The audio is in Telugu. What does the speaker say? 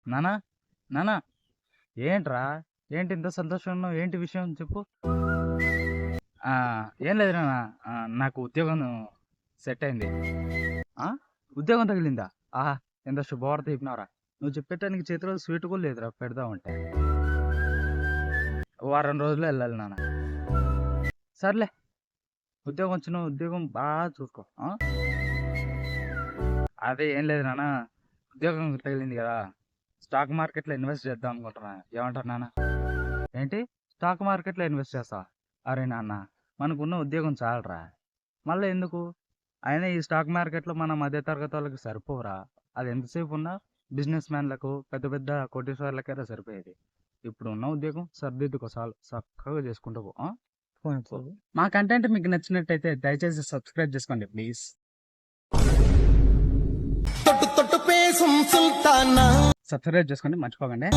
నానా నానా ఏంట్రా? ఏంటి ఇంత సంతోషంగా ఉన్నావు? ఏంటి విషయం చెప్పు. ఆ, ఏం లేదు నాన్న. నాకు ఉద్యోగం సెట్ అయింది. ఆ, ఉద్యోగం తగిలిందా? ఆహా, ఎంత శుభవార్త చెప్పినారా. నువ్వు చెప్పేటానికి చేతిలో స్వీట్ కూడా లేదురా పెడదామంటే. వారం రోజులు వెళ్ళాలి నాన్న. సర్లే, ఉద్యోగం వచ్చిన ఉద్యోగం బాగా చూసుకో. అదే ఏం లేదు నాన్న, ఉద్యోగం తగిలింది కదా, స్టాక్ మార్కెట్లో ఇన్వెస్ట్ చేద్దాం అనుకుంటున్నా. ఏమంటారు నాన్న? ఏంటి, స్టాక్ మార్కెట్లో ఇన్వెస్ట్ చేస్తా? అరే నాన్న, మనకున్న ఉద్యోగం చాలరా, మళ్ళీ ఎందుకు? అయినా ఈ స్టాక్ మార్కెట్లో మన మధ్య తరగతి వాళ్ళకి సరిపోరా. అది ఎంతసేపు ఉన్నా బిజినెస్ మ్యాన్లకు, పెద్ద పెద్ద కోటీశ్వర్లకైనా సరిపోయేది. ఇప్పుడు ఉన్న ఉద్యోగం సర్దిద్దుకో చాలు, చక్కగా చేసుకుంటూ పో. మా కంటెంట్ మీకు నచ్చినట్టయితే దయచేసి సబ్స్క్రైబ్ చేసుకోండి ప్లీజ్. தொட்டு தொட்டு பேசும் சுல்தானா సబ్స్క్రైబ్ చేసుకోండి మర్చిపోకండి.